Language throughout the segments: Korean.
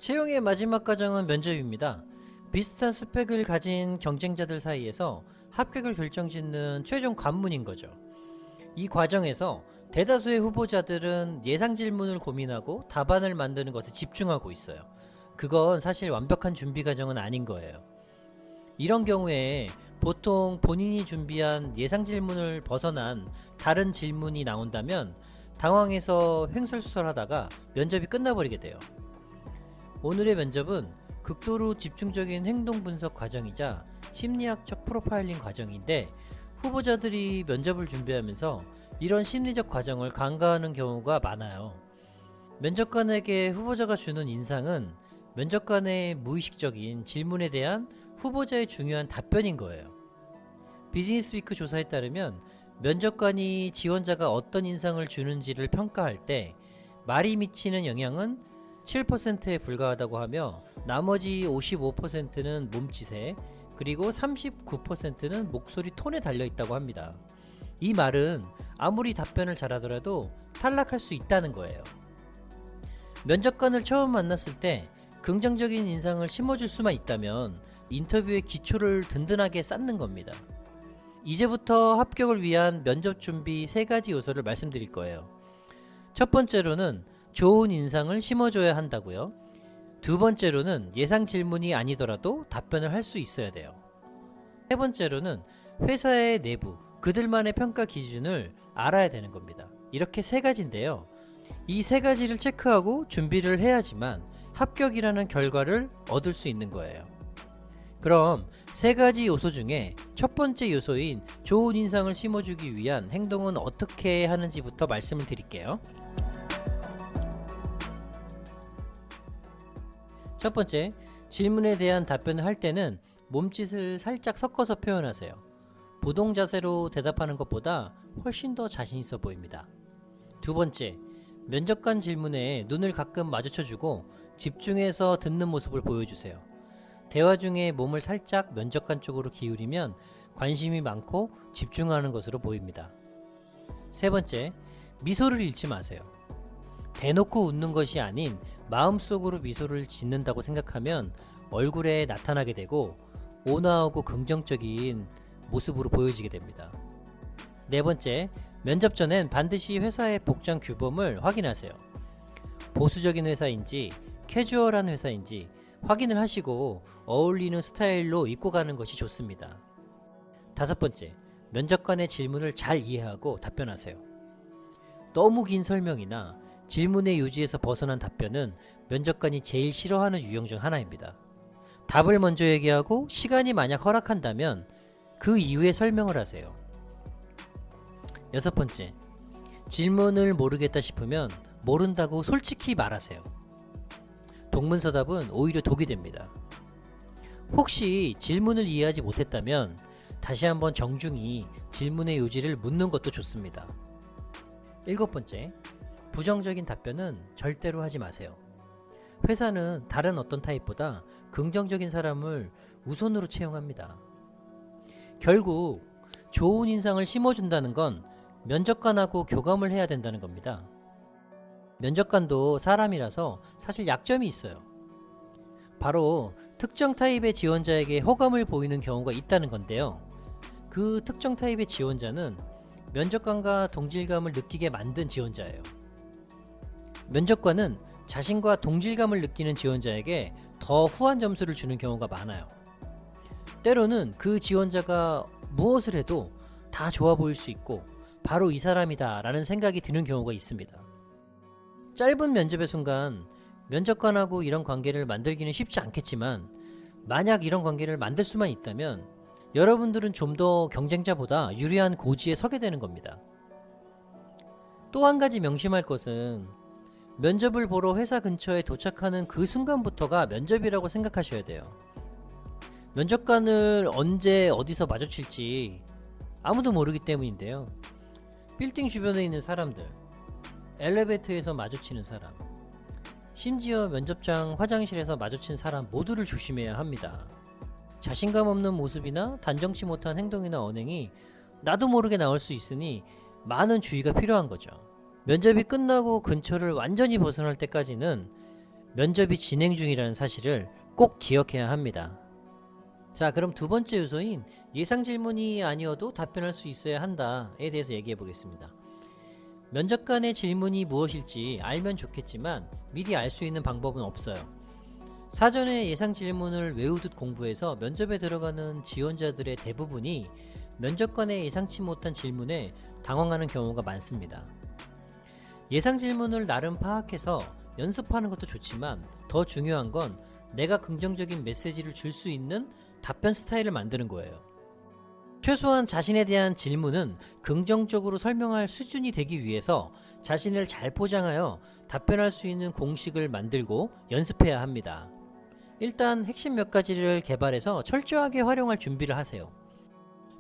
채용의 마지막 과정은 면접입니다. 비슷한 스펙을 가진 경쟁자들 사이에서 합격을 결정짓는 최종 관문인 거죠. 이 과정에서 대다수의 후보자들은 예상 질문을 고민하고 답안을 만드는 것에 집중하고 있어요. 그건 사실 완벽한 준비 과정은 아닌 거예요. 이런 경우에 보통 본인이 준비한 예상 질문을 벗어난 다른 질문이 나온다면 당황해서 횡설수설하다가 면접이 끝나버리게 돼요. 오늘의 면접은 극도로 집중적인 행동 분석 과정이자 심리학적 프로파일링 과정인데, 후보자들이 면접을 준비하면서 이런 심리적 과정을 간과하는 경우가 많아요. 면접관에게 후보자가 주는 인상은 면접관의 무의식적인 질문에 대한 후보자의 중요한 답변인 거예요. 비즈니스위크 조사에 따르면 면접관이 지원자가 어떤 인상을 주는지를 평가할 때 말이 미치는 영향은 7%에 불과하다고 하며, 나머지 55%는 몸짓에, 그리고 39%는 목소리 톤에 달려있다고 합니다. 이 말은 아무리 답변을 잘하더라도 탈락할 수 있다는 거예요. 면접관을 처음 만났을 때 긍정적인 인상을 심어줄 수만 있다면 인터뷰의 기초를 든든하게 쌓는 겁니다. 이제부터 합격을 위한 면접 준비 3가지 요소를 말씀드릴 거예요. 첫 번째로는 좋은 인상을 심어줘야 한다고요. 두 번째로는 예상 질문이 아니더라도 답변을 할 수 있어야 돼요. 세 번째로는 회사의 내부, 그들만의 평가 기준을 알아야 되는 겁니다. 이렇게 3가지인데요. 이 3가지를 체크하고 준비를 해야지만 합격이라는 결과를 얻을 수 있는 거예요. 그럼 3가지 요소 중에 첫 번째 요소인 좋은 인상을 심어주기 위한 행동은 어떻게 하는지부터 말씀을 드릴게요. 첫 번째, 질문에 대한 답변을 할 때는 몸짓을 살짝 섞어서 표현하세요. 부동 자세로 대답하는 것보다 훨씬 더 자신 있어 보입니다. 두 번째, 면접관 질문에 눈을 가끔 마주쳐주고 집중해서 듣는 모습을 보여주세요. 대화 중에 몸을 살짝 면접관 쪽으로 기울이면 관심이 많고 집중하는 것으로 보입니다. 세 번째, 미소를 잃지 마세요. 대놓고 웃는 것이 아닌 마음속으로 미소를 짓는다고 생각하면 얼굴에 나타나게 되고 온화하고 긍정적인 모습으로 보여지게 됩니다. 네 번째, 면접 전엔 반드시 회사의 복장 규범을 확인하세요. 보수적인 회사인지 캐주얼한 회사인지 확인을 하시고 어울리는 스타일로 입고 가는 것이 좋습니다. 다섯 번째, 면접관의 질문을 잘 이해하고 답변하세요. 너무 긴 설명이나 질문의 요지에서 벗어난 답변은 면접관이 제일 싫어하는 유형 중 하나입니다. 답을 먼저 얘기하고 시간이 만약 허락한다면 그 이후에 설명을 하세요. 여섯 번째, 질문을 모르겠다 싶으면 모른다고 솔직히 말하세요. 동문서답은 오히려 독이 됩니다. 혹시 질문을 이해하지 못했다면 다시 한번 정중히 질문의 요지를 묻는 것도 좋습니다. 일곱 번째, 부정적인 답변은 절대로 하지 마세요. 회사는 다른 어떤 타입보다 긍정적인 사람을 우선으로 채용합니다. 결국 좋은 인상을 심어준다는 건 면접관하고 교감을 해야 된다는 겁니다. 면접관도 사람이라서 사실 약점이 있어요. 바로 특정 타입의 지원자에게 호감을 보이는 경우가 있다는 건데요. 그 특정 타입의 지원자는 면접관과 동질감을 느끼게 만든 지원자예요. 면접관은 자신과 동질감을 느끼는 지원자에게 더 후한 점수를 주는 경우가 많아요. 때로는 그 지원자가 무엇을 해도 다 좋아 보일 수 있고 바로 이 사람이다 라는 생각이 드는 경우가 있습니다. 짧은 면접의 순간 면접관하고 이런 관계를 만들기는 쉽지 않겠지만, 만약 이런 관계를 만들 수만 있다면 여러분들은 좀 더 경쟁자보다 유리한 고지에 서게 되는 겁니다. 또 한 가지 명심할 것은 면접을 보러 회사 근처에 도착하는 그 순간부터가 면접이라고 생각하셔야 돼요. 면접관을 언제 어디서 마주칠지 아무도 모르기 때문인데요. 빌딩 주변에 있는 사람들, 엘리베이터에서 마주치는 사람, 심지어 면접장 화장실에서 마주친 사람 모두를 조심해야 합니다. 자신감 없는 모습이나 단정치 못한 행동이나 언행이 나도 모르게 나올 수 있으니 많은 주의가 필요한 거죠. 면접이 끝나고 근처를 완전히 벗어날 때까지는 면접이 진행 중이라는 사실을 꼭 기억해야 합니다. 자, 그럼 두 번째 요소인 예상 질문이 아니어도 답변할 수 있어야 한다에 대해서 얘기해 보겠습니다. 면접관의 질문이 무엇일지 알면 좋겠지만 미리 알 수 있는 방법은 없어요. 사전에 예상 질문을 외우듯 공부해서 면접에 들어가는 지원자들의 대부분이 면접관의 예상치 못한 질문에 당황하는 경우가 많습니다. 예상 질문을 나름 파악해서 연습하는 것도 좋지만 더 중요한 건 내가 긍정적인 메시지를 줄 수 있는 답변 스타일을 만드는 거예요. 최소한 자신에 대한 질문은 긍정적으로 설명할 수준이 되기 위해서 자신을 잘 포장하여 답변할 수 있는 공식을 만들고 연습해야 합니다. 일단 핵심 몇 가지를 개발해서 철저하게 활용할 준비를 하세요.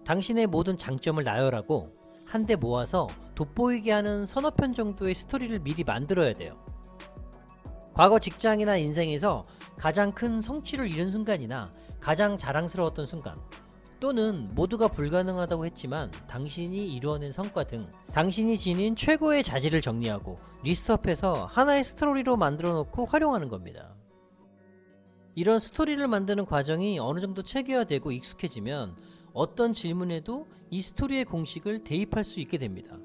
당신의 모든 장점을 나열하고 한데 모아서 돋보이게 하는 서너 편 정도의 스토리를 미리 만들어야 돼요. 과거 직장이나 인생에서 가장 큰 성취를 이룬 순간이나 가장 자랑스러웠던 순간, 또는 모두가 불가능하다고 했지만 당신이 이루어낸 성과 등 당신이 지닌 최고의 자질을 정리하고 리스트업해서 하나의 스토리로 만들어 놓고 활용하는 겁니다. 이런 스토리를 만드는 과정이 어느 정도 체계화되고 익숙해지면 어떤 질문에도 이 스토리의 공식을 대입할 수 있게 됩니다.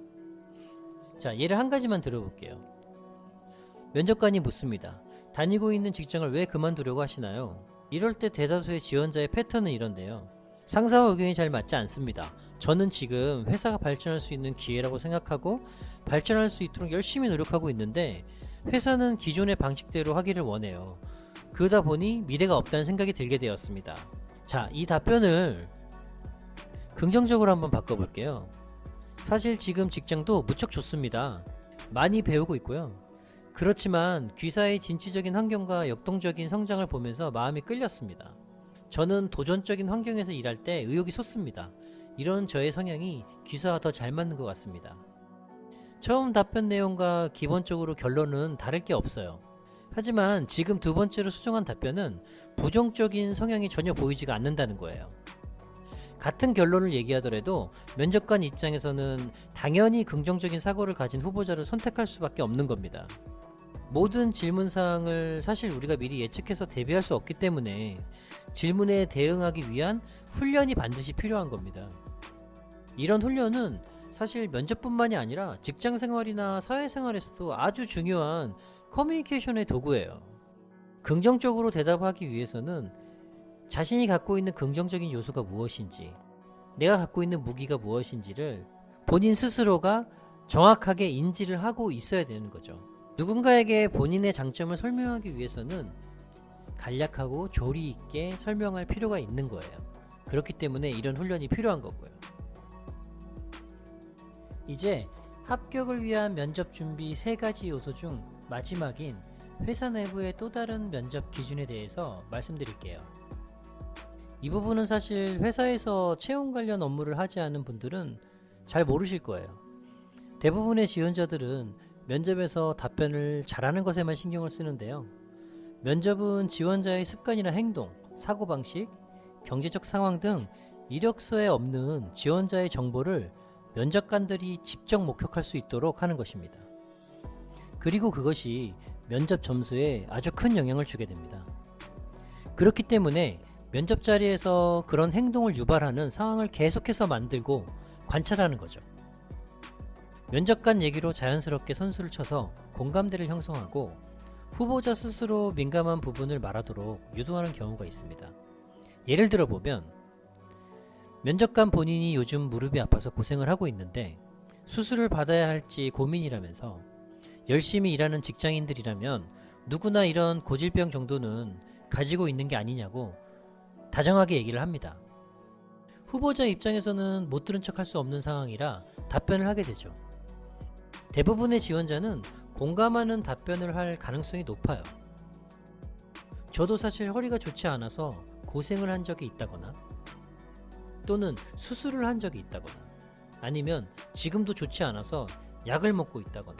자, 예를 한 가지만 들어볼게요. 면접관이 묻습니다. 다니고 있는 직장을 왜 그만두려고 하시나요? 이럴 때 대다수의 지원자의 패턴은 이런데요. 상사와 의견이 잘 맞지 않습니다. 저는 지금 회사가 발전할 수 있는 기회라고 생각하고 발전할 수 있도록 열심히 노력하고 있는데 회사는 기존의 방식대로 하기를 원해요. 그러다 보니 미래가 없다는 생각이 들게 되었습니다. 자, 이 답변을 긍정적으로 한번 바꿔볼게요. 사실 지금 직장도 무척 좋습니다. 많이 배우고 있고요. 그렇지만 귀사의 진취적인 환경과 역동적인 성장을 보면서 마음이 끌렸습니다. 저는 도전적인 환경에서 일할 때 의욕이 솟습니다. 이런 저의 성향이 귀사와 더 잘 맞는 것 같습니다. 처음 답변 내용과 기본적으로 결론은 다를 게 없어요. 하지만 지금 두 번째로 수정한 답변은 부정적인 성향이 전혀 보이지가 않는다는 거예요. 같은 결론을 얘기하더라도 면접관 입장에서는 당연히 긍정적인 사고를 가진 후보자를 선택할 수밖에 없는 겁니다. 모든 질문사항을 사실 우리가 미리 예측해서 대비할 수 없기 때문에 질문에 대응하기 위한 훈련이 반드시 필요한 겁니다. 이런 훈련은 사실 면접뿐만이 아니라 직장생활이나 사회생활에서도 아주 중요한 커뮤니케이션의 도구예요. 긍정적으로 대답하기 위해서는 자신이 갖고 있는 긍정적인 요소가 무엇인지, 내가 갖고 있는 무기가 무엇인지를 본인 스스로가 정확하게 인지를 하고 있어야 되는 거죠. 누군가에게 본인의 장점을 설명하기 위해서는 간략하고 조리 있게 설명할 필요가 있는 거예요. 그렇기 때문에 이런 훈련이 필요한 거고요. 이제 합격을 위한 면접 준비 3가지 요소 중 마지막인 회사 내부의 또 다른 면접 기준에 대해서 말씀드릴게요. 이 부분은 사실 회사에서 채용 관련 업무를 하지 않은 분들은 잘 모르실 거예요. 대부분의 지원자들은 면접에서 답변을 잘하는 것에만 신경을 쓰는데요. 면접은 지원자의 습관이나 행동, 사고방식, 경제적 상황 등 이력서에 없는 지원자의 정보를 면접관들이 직접 목격할 수 있도록 하는 것입니다. 그리고 그것이 면접 점수에 아주 큰 영향을 주게 됩니다. 그렇기 때문에 면접 자리에서 그런 행동을 유발하는 상황을 계속해서 만들고 관찰하는 거죠. 면접관 얘기로 자연스럽게 선수를 쳐서 공감대를 형성하고 후보자 스스로 민감한 부분을 말하도록 유도하는 경우가 있습니다. 예를 들어 보면 면접관 본인이 요즘 무릎이 아파서 고생을 하고 있는데 수술을 받아야 할지 고민이라면서 열심히 일하는 직장인들이라면 누구나 이런 고질병 정도는 가지고 있는 게 아니냐고 다정하게 얘기를 합니다. 후보자 입장에서는 못 들은 척 할 수 없는 상황이라 답변을 하게 되죠. 대부분의 지원자는 공감하는 답변을 할 가능성이 높아요. 저도 사실 허리가 좋지 않아서 고생을 한 적이 있다거나 또는 수술을 한 적이 있다거나 아니면 지금도 좋지 않아서 약을 먹고 있다거나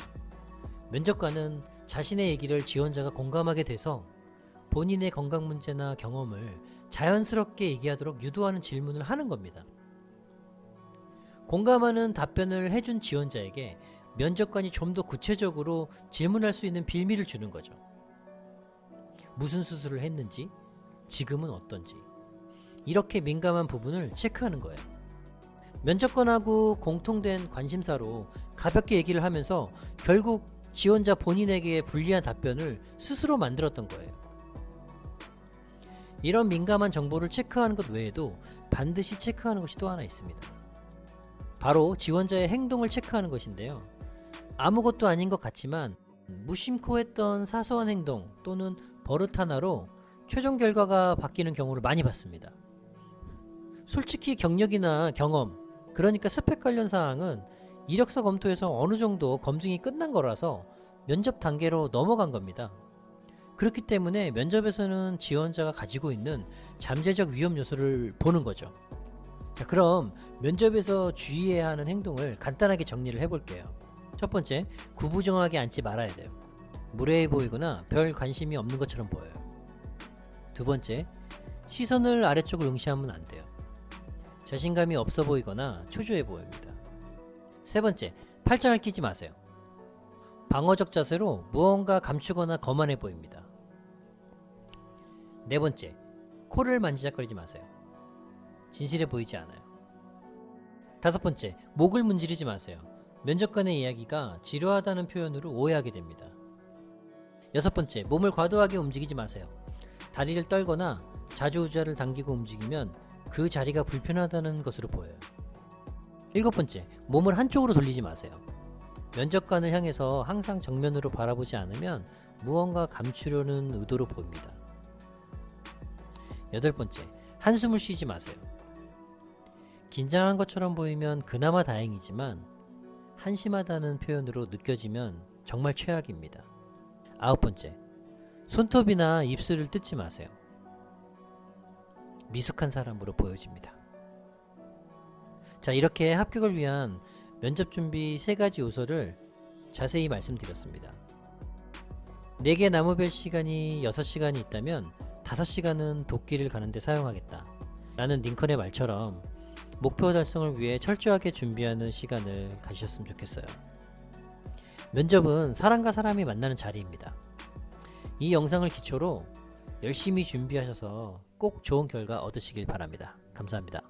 면접관은 자신의 얘기를 지원자가 공감하게 돼서 본인의 건강 문제나 경험을 자연스럽게 얘기하도록 유도하는 질문을 하는 겁니다. 공감하는 답변을 해준 지원자에게 면접관이 좀 더 구체적으로 질문할 수 있는 빌미를 주는 거죠. 무슨 수술을 했는지, 지금은 어떤지 이렇게 민감한 부분을 체크하는 거예요. 면접관하고 공통된 관심사로 가볍게 얘기를 하면서 결국 지원자 본인에게 불리한 답변을 스스로 만들었던 거예요. 이런 민감한 정보를 체크하는 것 외에도 반드시 체크하는 것이 또 하나 있습니다. 바로 지원자의 행동을 체크하는 것인데요. 아무것도 아닌 것 같지만 무심코 했던 사소한 행동 또는 버릇 하나로 최종 결과가 바뀌는 경우를 많이 봤습니다. 솔직히 경력이나 경험, 그러니까 스펙 관련 사항은 이력서 검토에서 어느 정도 검증이 끝난 거라서 면접 단계로 넘어간 겁니다. 그렇기 때문에 면접에서는 지원자가 가지고 있는 잠재적 위험 요소를 보는 거죠. 자, 그럼 면접에서 주의해야 하는 행동을 간단하게 정리를 해볼게요. 첫 번째, 구부정하게 앉지 말아야 돼요. 무례해 보이거나 별 관심이 없는 것처럼 보여요. 두 번째, 시선을 아래쪽을 응시하면 안 돼요. 자신감이 없어 보이거나 초조해 보입니다. 세 번째, 팔짱을 끼지 마세요. 방어적 자세로 무언가 감추거나 거만해 보입니다. 네 번째, 코를 만지작거리지 마세요. 진실해 보이지 않아요. 다섯 번째, 목을 문지르지 마세요. 면접관의 이야기가 지루하다는 표현으로 오해하게 됩니다. 여섯 번째, 몸을 과도하게 움직이지 마세요. 다리를 떨거나 자주우자를 당기고 움직이면 그 자리가 불편하다는 것으로 보여요. 일곱 번째, 몸을 한쪽으로 돌리지 마세요. 면접관을 향해서 항상 정면으로 바라보지 않으면 무언가 감추려는 의도로 보입니다. 여덟 번째, 한숨을 쉬지 마세요. 긴장한 것처럼 보이면 그나마 다행이지만 한심하다는 표현으로 느껴지면 정말 최악입니다. 아홉 번째, 손톱이나 입술을 뜯지 마세요. 미숙한 사람으로 보여집니다. 자, 이렇게 합격을 위한 면접 준비 3가지 요소를 자세히 말씀드렸습니다. 4개 나무별 시간이 6시간이 있다면 5시간은 도끼를 가는데 사용하겠다 라는 링컨의 말처럼 목표 달성을 위해 철저하게 준비하는 시간을 가지셨으면 좋겠어요. 면접은 사람과 사람이 만나는 자리입니다. 이 영상을 기초로 열심히 준비하셔서 꼭 좋은 결과 얻으시길 바랍니다. 감사합니다.